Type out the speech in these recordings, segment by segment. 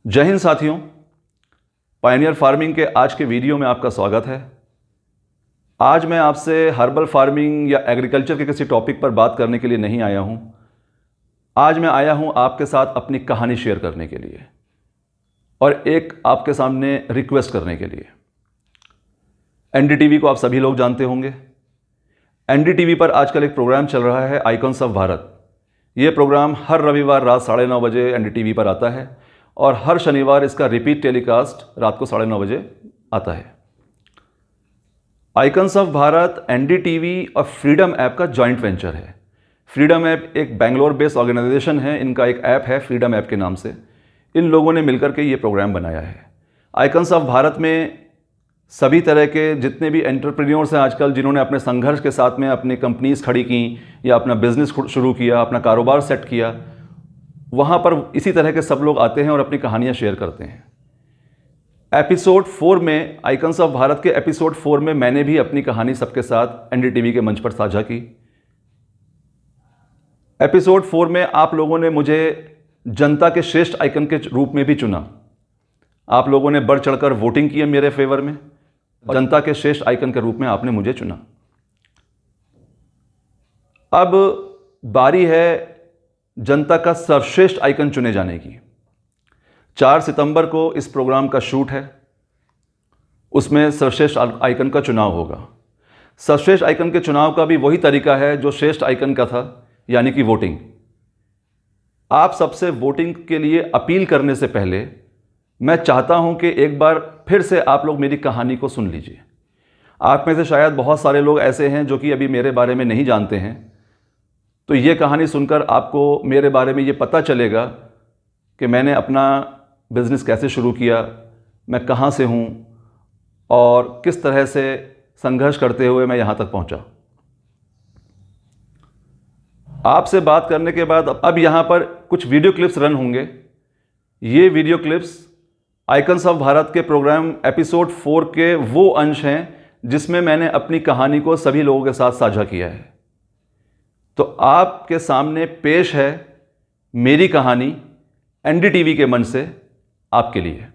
जय हिंद साथियों, Pioneer farming के आज के वीडियो में आपका स्वागत है। आज मैं आपसे हर्बल फार्मिंग या एग्रीकल्चर के किसी टॉपिक पर बात करने के लिए नहीं आया हूं। आज मैं आया हूं आपके साथ अपनी कहानी शेयर करने के लिए और एक आपके सामने रिक्वेस्ट करने के लिए। एनडीटीवी को आप सभी लोग जानते होंगे। एनडीटीवी पर आजकल एक प्रोग्राम चल रहा है, आइकॉन्स ऑफ भारत। ये प्रोग्राम हर रविवार रात 9:30 बजे एनडीटीवी पर आता है और हर शनिवार इसका रिपीट टेलीकास्ट रात को 9:30 बजे आता है। आइकॉन्स ऑफ भारत एनडीटीवी और फ्रीडम ऐप का जॉइंट वेंचर है। फ्रीडम ऐप एक बेंगलोर बेस्ड ऑर्गेनाइजेशन है, इनका एक ऐप है फ्रीडम ऐप के नाम से। इन लोगों ने मिलकर के ये प्रोग्राम बनाया है। आइकॉन्स ऑफ भारत में सभी तरह के जितने भी एंटरप्रेन्योर्स हैं आजकल, जिन्होंने अपने संघर्ष के साथ में अपनी कंपनीज खड़ी की या अपना बिजनेस शुरू किया, अपना कारोबार सेट किया, वहाँ पर इसी तरह के सब लोग आते हैं और अपनी कहानियाँ शेयर करते हैं। एपिसोड 4 में, आइकॉन्स ऑफ भारत के एपिसोड 4 में मैंने भी अपनी कहानी सबके साथ एनडीटीवी के मंच पर साझा की। एपिसोड 4 में आप लोगों ने मुझे जनता के श्रेष्ठ आइकन के रूप में भी चुना। आप लोगों ने बढ़ चढ़कर वोटिंग की है मेरे फेवर में। जनता के श्रेष्ठ आइकन के रूप में आपने मुझे चुना। अब बारी है जनता का सर्वश्रेष्ठ आइकन चुने जाने की। 4 सितंबर को इस प्रोग्राम का शूट है, उसमें सर्वश्रेष्ठ आइकन का चुनाव होगा। सर्वश्रेष्ठ आइकन के चुनाव का भी वही तरीका है जो श्रेष्ठ आइकन का था, यानी कि वोटिंग। आप सबसे वोटिंग के लिए अपील करने से पहले मैं चाहता हूं कि एक बार फिर से आप लोग मेरी कहानी को सुन लीजिए। आप में से शायद बहुत सारे लोग ऐसे हैं जो कि अभी मेरे बारे में नहीं जानते हैं, तो ये कहानी सुनकर आपको मेरे बारे में ये पता चलेगा कि मैंने अपना बिज़नेस कैसे शुरू किया, मैं कहाँ से हूँ और किस तरह से संघर्ष करते हुए मैं यहाँ तक पहुँचा। आपसे बात करने के बाद अब यहाँ पर कुछ वीडियो क्लिप्स रन होंगे। ये video clips icons of Bharat के प्रोग्राम एपिसोड 4 के वो अंश हैं जिसमें मैंने अपनी कहानी को सभी लोगों के साथ साझा किया है। तो आपके सामने पेश है मेरी कहानी एनडीटीवी के मंच से आपके लिए।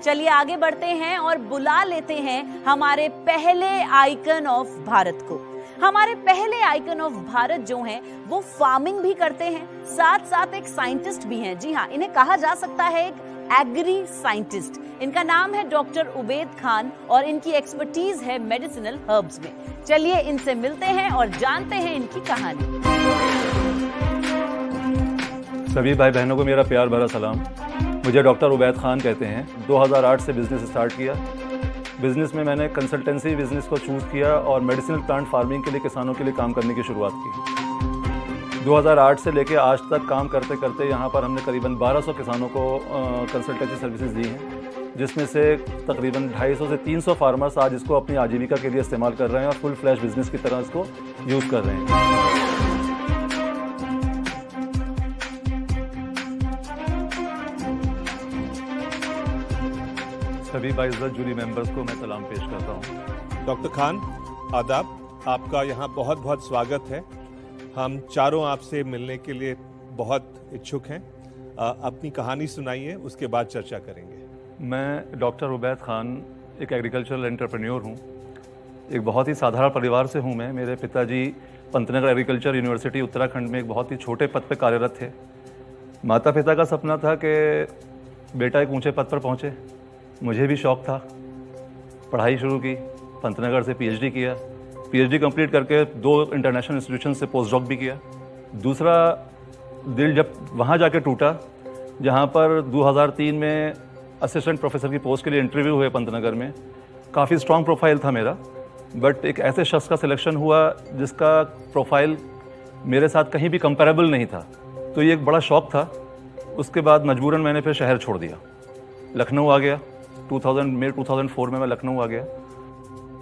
चलिए आगे बढ़ते हैं और बुला लेते हैं हमारे पहले आइकन ऑफ भारत को। हमारे पहले आइकन ऑफ भारत जो हैं वो फार्मिंग भी करते हैं, साथ साथ एक साइंटिस्ट भी हैं। जी हाँ, इन्हें कहा जा सकता है एक एग्री साइंटिस्ट। इनका नाम है डॉक्टर उबैद खान और इनकी एक्सपर्टीज है मेडिसिनल हर्ब्स में। चलिए इनसे मिलते हैं और जानते हैं इनकी कहानी। सभी भाई बहनों को मेरा प्यार भरा सलाम। मुझे डॉक्टर उबैद खान कहते हैं। 2008 से बिजनेस स्टार्ट किया। बिजनेस में मैंने कंसल्टेंसी बिजनेस को चूज़ किया और मेडिसिनल प्लांट फार्मिंग के लिए किसानों के लिए काम करने की शुरुआत की। 2008 से लेकर आज तक काम करते करते यहाँ पर हमने करीबन 1200 किसानों को कंसल्टेंसी सर्विसेज दी हैं, जिसमें से तकरीबन 250 से 300 फार्मर्स आज इसको अपनी आजीविका के लिए इस्तेमाल कर रहे हैं और फुल फ्लैश बिजनेस की तरह इसको यूज़ कर रहे हैं। सभी बाइज़्ज़त जूरी मेंबर्स को मैं सलाम पेश करता हूँ। डॉक्टर खान, आदाब। आपका यहाँ बहुत बहुत स्वागत है। हम चारों आपसे मिलने के लिए बहुत इच्छुक हैं। अपनी कहानी सुनाइए, उसके बाद चर्चा करेंगे। मैं डॉक्टर उबैद खान एक एग्रीकल्चरल एंटरप्रेन्योर हूँ। एक बहुत ही साधारण परिवार से हूँ मैं। मेरे पिताजी पंतनगर एग्रीकल्चर यूनिवर्सिटी उत्तराखंड में एक बहुत ही छोटे पद पर कार्यरत थे। माता पिता का सपना था कि बेटा एक ऊंचे पद पर पहुँचे। मुझे भी शौक़ था। पढ़ाई शुरू की, पंतनगर से पीएचडी किया। पीएचडी कंप्लीट करके 2 इंटरनेशनल इंस्टीट्यूशन से पोस्ट डॉक भी किया। दूसरा दिल जब वहाँ जाके टूटा जहाँ पर 2003 में असिस्टेंट प्रोफेसर की पोस्ट के लिए इंटरव्यू हुए पंतनगर में। काफ़ी स्ट्रॉन्ग प्रोफाइल था मेरा, बट एक ऐसे शख्स का सिलेक्शन हुआ जिसका प्रोफाइल मेरे साथ कहीं भी कंपेरेबल नहीं था। तो ये एक बड़ा शौक़ था। उसके बाद मजबूरन मैंने फिर शहर छोड़ दिया, लखनऊ आ गया। 2004 में मैं लखनऊ आ गया।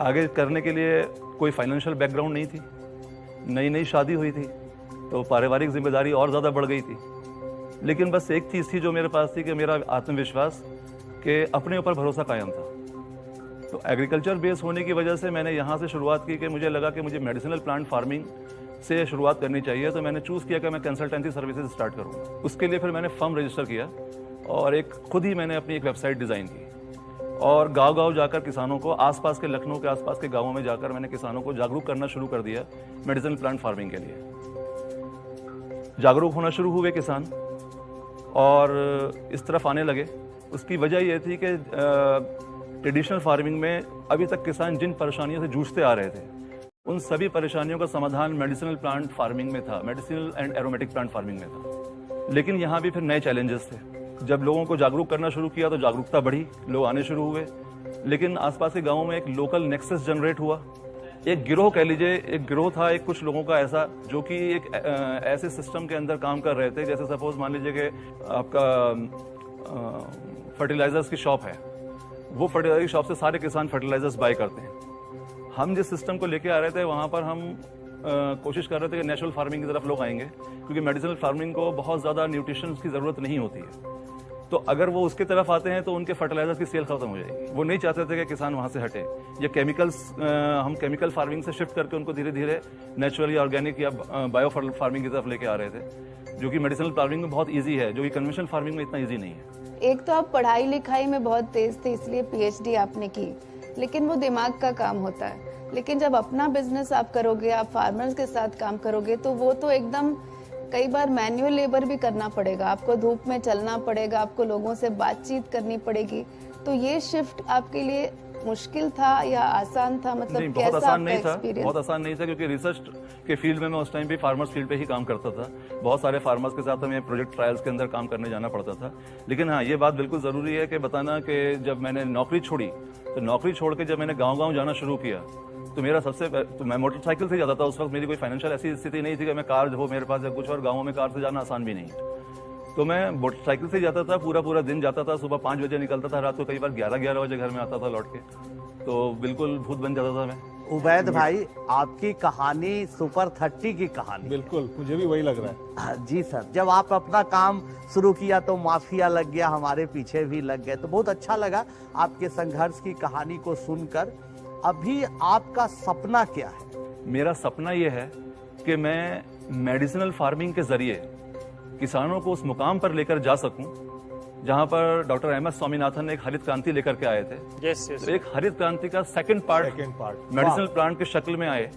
आगे करने के लिए कोई फाइनेंशियल बैकग्राउंड नहीं थी, नई नई शादी हुई थी, तो पारिवारिक जिम्मेदारी और ज़्यादा बढ़ गई थी। लेकिन बस एक चीज़ थी जो मेरे पास थी कि मेरा आत्मविश्वास, कि अपने ऊपर भरोसा कायम था। तो एग्रीकल्चर बेस होने की वजह से मैंने यहाँ से शुरुआत की कि मुझे लगा कि मुझे मेडिसिनल प्लांट फार्मिंग से शुरुआत करनी चाहिए। तो मैंने चूज़ किया कि मैं कंसल्टेंसी सर्विसेज स्टार्ट करूँ। उसके लिए फिर मैंने फर्म रजिस्टर किया और खुद ही मैंने अपनी एक वेबसाइट डिज़ाइन की और गांव-गांव जाकर किसानों को, आसपास के लखनऊ के आसपास के गांवों में जाकर मैंने किसानों को जागरूक करना शुरू कर दिया मेडिसिनल प्लांट फार्मिंग के लिए। जागरूक होना शुरू हुए किसान और इस तरफ आने लगे। उसकी वजह ये थी कि ट्रेडिशनल फार्मिंग में अभी तक किसान जिन परेशानियों से जूझते आ रहे थे, उन सभी परेशानियों का समाधान मेडिसिनल प्लांट फार्मिंग में था, medicinal and aromatic plant farming में था। लेकिन यहाँ भी फिर नए चैलेंजेस थे। जब लोगों को जागरूक करना शुरू किया तो जागरूकता बढ़ी, लोग आने शुरू हुए, लेकिन आसपास के गाँवों में एक लोकल नेक्सस जनरेट हुआ। एक गिरोह कह लीजिए, एक गिरोह था एक कुछ लोगों का ऐसा, जो कि एक ऐसे सिस्टम के अंदर काम कर रहे थे, जैसे सपोज मान लीजिए कि आपका फर्टिलाइजर्स की शॉप है, वो फर्टिलाइजर की शॉप से सारे किसान फर्टिलाइजर्स बाय करते हैं। हम जिस सिस्टम को लेके आ रहे थे वहाँ पर हम कोशिश कर रहे थे कि नेचुरल फार्मिंग की तरफ लोग आएंगे, क्योंकि मेडिसिनल फार्मिंग को बहुत ज़्यादा न्यूट्रिशन की ज़रूरत नहीं होती है। तो अगर वो उसकी तरफ आते हैं तो उनके फर्टिलाइजर्स की सेल खत्म हो जाएगी। वो नहीं चाहते थे कि किसान वहाँ से हटे। ये केमिकल्स, हम केमिकल फार्मिंग से शिफ्ट करके उनको धीरे धीरे नेचुरल या ऑर्गेनिक या बायो फार्मिंग की तरफ लेके आ रहे थे, जो कि मेडिसिनल फार्मिंग में बहुत ईजी है, जो कि कन्वेंशनल फार्मिंग में इतना ईजी नहीं है। एक तो आप पढ़ाई लिखाई में बहुत तेज थे, इसलिए पीएचडी आपने की, लेकिन वो दिमाग का काम होता है। लेकिन जब अपना बिजनेस आप करोगे, आप फार्मर्स के साथ काम करोगे, तो वो तो एकदम कई बार मैन्युअल लेबर भी करना पड़ेगा, आपको धूप में चलना पड़ेगा, आपको लोगों से बातचीत करनी पड़ेगी। तो ये शिफ्ट आपके लिए मुश्किल था या आसान था? मतलब नहीं, कैसा बहुत आसान नहीं था, एक्सपीरियंस? बहुत आसान नहीं था, क्योंकि रिसर्च के फील्ड में मैं उस टाइम भी फार्मर्स फील्ड पे ही काम करता था। बहुत सारे फार्मर्स के साथ हमें प्रोजेक्ट ट्रायल्स के अंदर काम करने जाना पड़ता था। लेकिन हाँ, ये बात बिल्कुल ज़रूरी है कि बताना कि जब मैंने नौकरी छोड़ी, तो नौकरी छोड़ के जब मैंने गाँव-गाँव जाना शुरू किया, तो मेरा तो मैं मोटरसाइकिल से जाता था। उस वक्त मेरी कोई फाइनेंशियल ऐसी स्थिति नहीं थी कि मैं कार हो मेरे पास या कुछ, और गाँवों में कार से जाना आसान भी नहीं है। तो मैं मोटरसाइकिल से जाता था, पूरा दिन जाता था। सुबह 5 बजे निकलता था, रात को कई बार 11 बजे घर में आता था लौट के। तो बिल्कुल भूत बन जाता था मैं। उबैद भाई, आपकी कहानी सुपर 30 की कहानी। बिल्कुल, मुझे भी वही लग रहा है। जी सर, जब आप अपना काम शुरू किया तो माफिया लग गया, हमारे पीछे भी लग गए, तो बहुत अच्छा लगा आपके संघर्ष की कहानी को सुनकर। अभी आपका सपना क्या है? मेरा सपना ये है कि मैं मेडिसिनल फार्मिंग के जरिए किसानों को उस मुकाम पर लेकर जा सकूं जहां पर डॉक्टर अहमद स्वामीनाथन ने एक हरित क्रांति लेकर के आए थे। तो एक हरित क्रांति का सेकंड पार्ट मेडिसिनल प्लांट की शक्ल में आए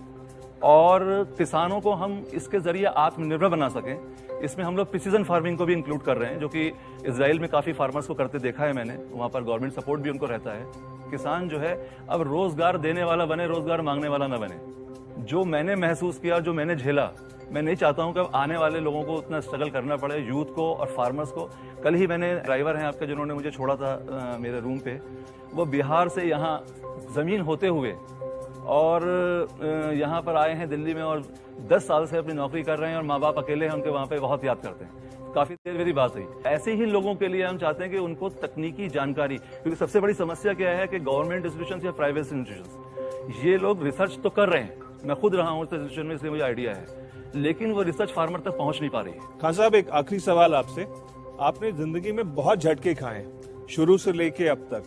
और किसानों को हम इसके जरिए आत्मनिर्भर बना सकें। इसमें हम लोग प्रिसीजन फार्मिंग को भी इंक्लूड कर रहे हैं, जो कि इजराइल में काफी फार्मर्स को करते देखा है मैंने। वहां पर गवर्नमेंट सपोर्ट भी उनको रहता है। किसान जो है अब रोजगार देने वाला बने, रोजगार मांगने वाला न बने। जो मैंने महसूस किया, जो मैंने झेला, मैं नहीं चाहता हूं कि अब आने वाले लोगों को उतना स्ट्रगल करना पड़े, यूथ को और फार्मर्स को। कल ही मैंने, ड्राइवर हैं आपके जिन्होंने मुझे छोड़ा था मेरे रूम पे, वो बिहार से यहाँ जमीन होते हुए और यहाँ पर आए हैं दिल्ली में और 10 साल से अपनी नौकरी कर रहे हैं और माँ बाप अकेले हैं, उनके वहाँ पे बहुत याद करते हैं। काफी देर मेरी बात हुई। ऐसे ही लोगों के लिए हम चाहते हैं कि उनको तकनीकी जानकारी, क्योंकि सबसे बड़ी समस्या क्या है कि गवर्नमेंट इंस्टीट्यूशन या प्राइवेट इंस्टीट्यूशन, ये लोग रिसर्च तो कर रहे हैं, मैं खुद रहा हूँ उस इंस्टीट्यूशन में, इसलिए मुझे आइडिया है, लेकिन वो रिसर्च फार्मर तक पहुंच नहीं पा रही है। खान साहब, एक आखिरी सवाल आपसे। आपने जिंदगी में बहुत झटके खाए शुरू से लेके अब तक।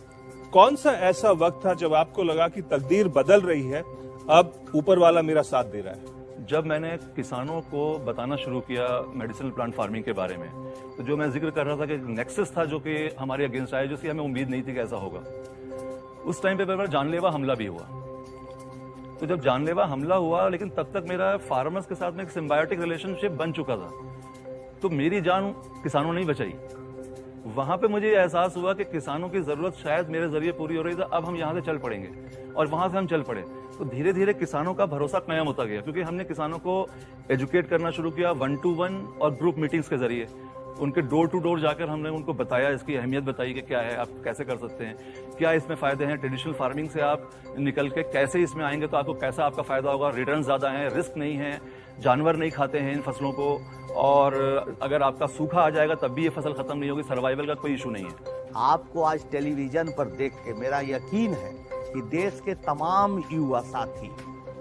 कौन सा ऐसा वक्त था जब आपको लगा कि तकदीर बदल रही है, अब ऊपर वाला मेरा साथ दे रहा है? जब मैंने किसानों को बताना शुरू किया मेडिसिनल प्लांट फार्मिंग के बारे में, तो जो मैं जिक्र कर रहा था कि नेक्सस था जो कि हमारे अगेंस्ट आया, जिसकी हमें उम्मीद नहीं थी कि ऐसा होगा, उस टाइम पे जानलेवा हमला भी हुआ। तो जब जानलेवा हमला हुआ, लेकिन तब तक मेरा फार्मर्स के साथ में एक सिम्बायोटिक रिलेशनशिप बन चुका था, तो मेरी जान किसानों ने ही बचाई। वहां पे मुझे एहसास हुआ कि किसानों की जरूरत शायद मेरे जरिए पूरी हो रही थी, अब हम यहाँ से चल पड़ेंगे, और वहां से हम चल पड़े। तो धीरे धीरे किसानों का भरोसा कायम होता गया, क्योंकि हमने किसानों को एजुकेट करना शुरू किया 1-to-1 और ग्रुप मीटिंग्स के जरिए। उनके डोर टू डोर जाकर हमने उनको बताया, इसकी अहमियत बताई कि क्या है, आप कैसे कर सकते हैं, क्या इसमें फायदे हैं, ट्रेडिशनल फार्मिंग से आप निकल के कैसे इसमें आएंगे तो आपको कैसा आपका फायदा होगा, रिटर्न ज्यादा है, रिस्क नहीं है, जानवर नहीं खाते हैं इन फसलों को, और अगर आपका सूखा आ जाएगा तब भी ये फसल खत्म नहीं होगी, सर्वाइवल का कोई इशू नहीं है। आपको आज टेलीविजन पर देख के मेरा यकीन है कि देश के तमाम युवा साथी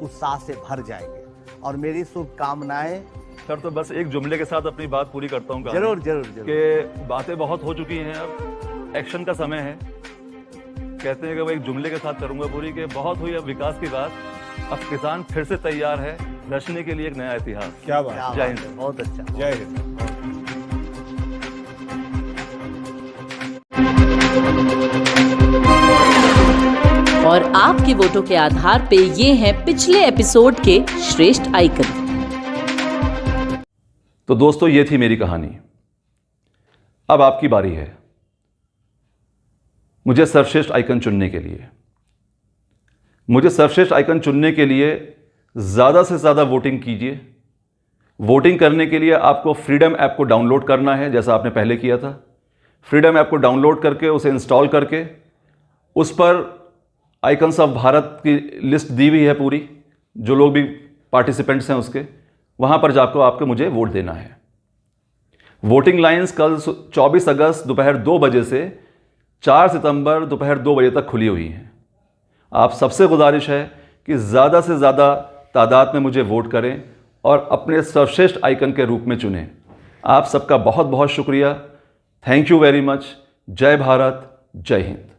उत्साह से भर जाएंगे, और मेरी शुभकामनाएं। सर, तो बस एक जुमले के साथ अपनी बात पूरी करता हूँ। जरूर जरूर जरूर। कि बातें बहुत हो चुकी हैं, अब एक्शन का समय है। कहते हैं कि वो एक जुमले के साथ करूंगा पूरी, कि बहुत हुई अब विकास की बात, अब किसान फिर से तैयार है रचने के लिए एक नया इतिहास। क्या बात, जय हिंद। बहुत अच्छा, जय हिंद। और आपके वोटों के आधार पे ये हैं पिछले एपिसोड के श्रेष्ठ आइकन। तो दोस्तों, ये थी मेरी कहानी। अब आपकी बारी है मुझे सर्वश्रेष्ठ आइकन चुनने के लिए। मुझे सर्वश्रेष्ठ आइकन चुनने के लिए ज़्यादा से ज़्यादा वोटिंग कीजिए। वोटिंग करने के लिए आपको फ्रीडम ऐप को डाउनलोड करना है, जैसा आपने पहले किया था। फ्रीडम ऐप को डाउनलोड करके उसे इंस्टॉल करके उस पर आइकन्स ऑफ भारत की लिस्ट दी हुई है पूरी, जो लोग भी पार्टिसिपेंट्स हैं उसके, वहाँ पर जाकर आपको मुझे वोट देना है। वोटिंग लाइंस कल 24 अगस्त दोपहर 2 बजे से 4 सितंबर दोपहर 2 बजे तक खुली हुई हैं। आप सबसे गुजारिश है कि ज़्यादा से ज़्यादा तादाद में मुझे वोट करें और अपने सर्वश्रेष्ठ आइकन के रूप में चुनें। आप सबका बहुत बहुत शुक्रिया। Thank you very much. जय भारत, जय हिंद।